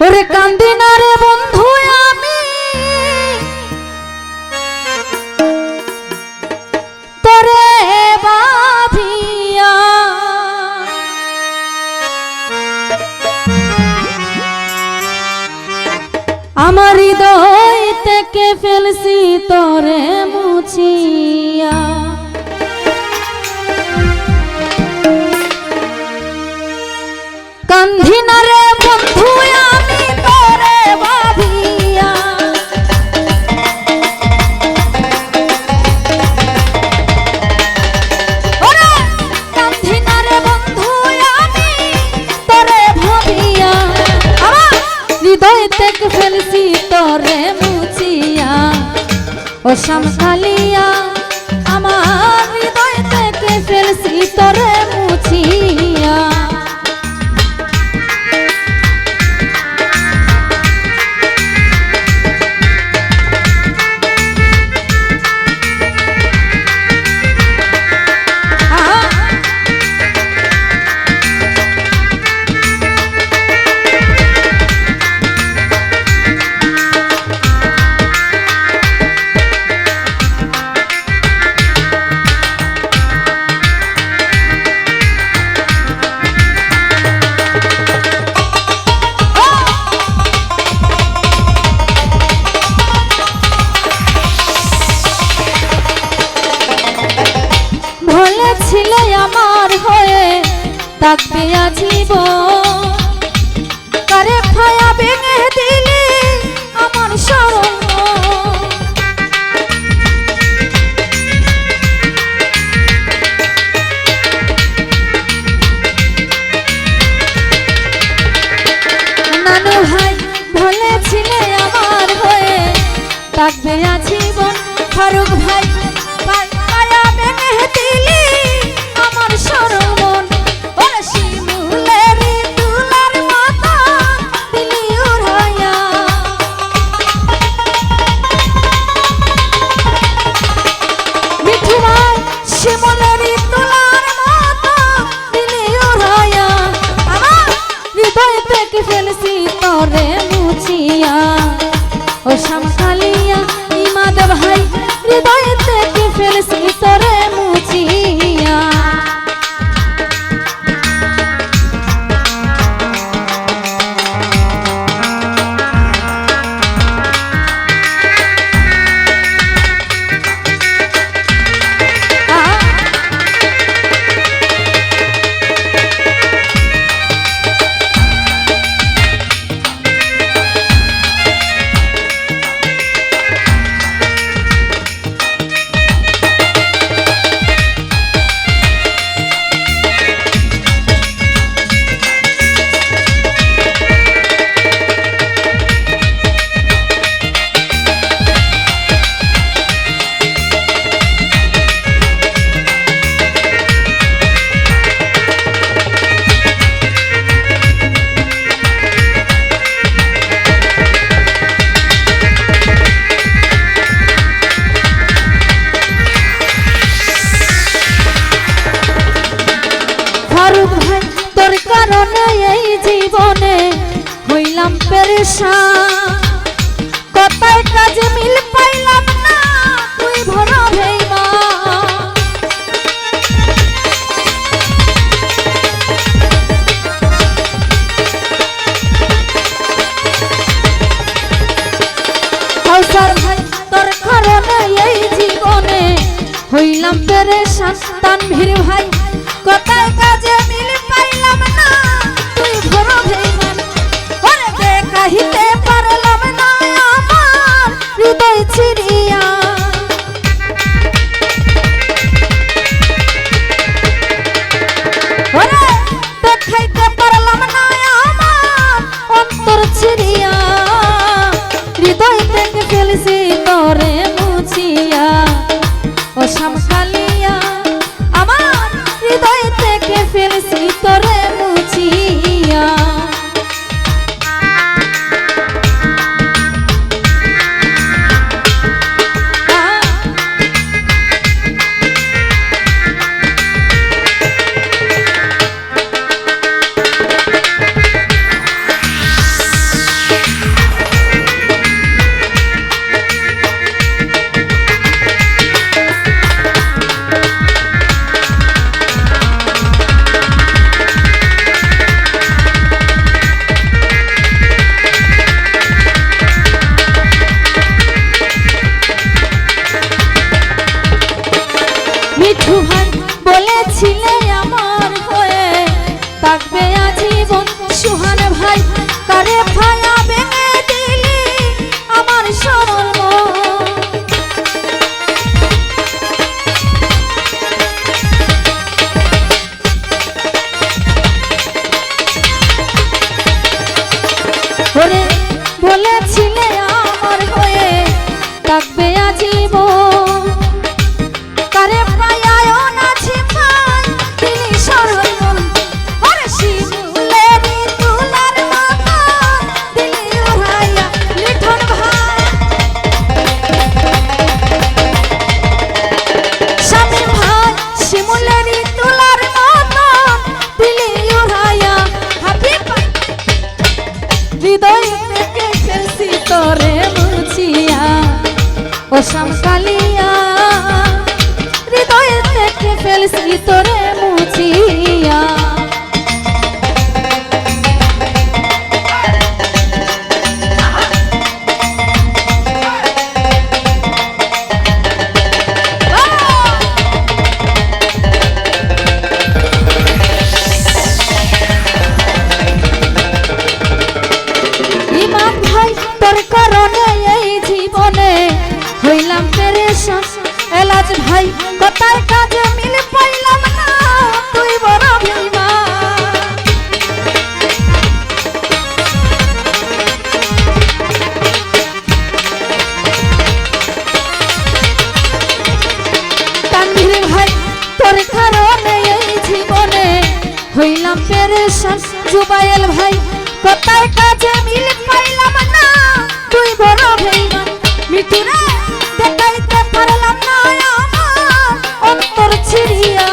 ওরে কান্দি না রে বন্ধু আমি তোরে বাঁধিয়া, আমার হৃদয় থেকে ফেলছি তোরে মুছিয়া। কান্দি না রে বন্ধু আমি তোরে ভাবিয়া, ওরে কান্দি না রে বন্ধু আমি তোরে ভাবিয়া, আমার হৃদয় থেকে ফেলছি তোরে মুছিয়া। ও শামখালিয়া আমার হৃদয় থেকে ফেলছি তোরে মুছিয়া। ছিলে আমার হয়ে থাকবে আজীবন, কারে ছায়া ভেঙে দিলি আমার শরণ। নানু ভাই বলেছিলে আমার হয়ে থাকবে আজীবন, ফারুক ভাই ছায়া ভেঙে দিলি আমার শরণ। ওরে শিমুলের তুলার মতো দিলি উড়াইয়া, মিঠু ভাই শিমুলের তুলার মতো দিলি উড়াইয়া, আমার হৃদয় থেকে ফেলছি তোরে মুছিয়া। ও শামখালিয়া ইমাদ ভাই হৃদয় থেকে ফেলছি তোরে মুছিয়া। তোর কারণে এই জীবনে হইলাম পেরেশান, কথায় কাজে মিল পাইলাম না তুই ভরা ভেইবা। কাউসার ভাই তোর কারণে এই জীবনে হইলাম পেরেশান, তানভীর ভাই কথায় কাজে মিল পাইলাম না তুই ভরা ভেইমান। ওরে দেখাইতে পারলাম না আমার হৃদয় ছিড়িয়া, ওরে দেখাইতে পারলাম না আমার অন্তর ছিড়িয়া। হৃদয় থেকে ফেলছি তোরে মুছিয়া। ও শামখালিয়া আমার হৃদয় থেকে হৃদয় থেকে ফেলছি তোরে মুছিয়া ও শামকালিয়া হৃদয় থেকে ফেলছি তোরে মুছিয়া তোর কারণে এই জীবনে হইলাম পেরেশান এলাজ ভাই কথার কাজে মিল পাইলাম না তুই বড় বেঈমান তানভীর ভাই তোর কারণে এই জীবনে হইলাম পেরেশান জুবায়েল ভাই কথার কাজে মিল পাইলাম না তুই বড় বেঈমান মিঠুরে দেখাইতে পারলাম না আমার অন্তর ছিড়িয়া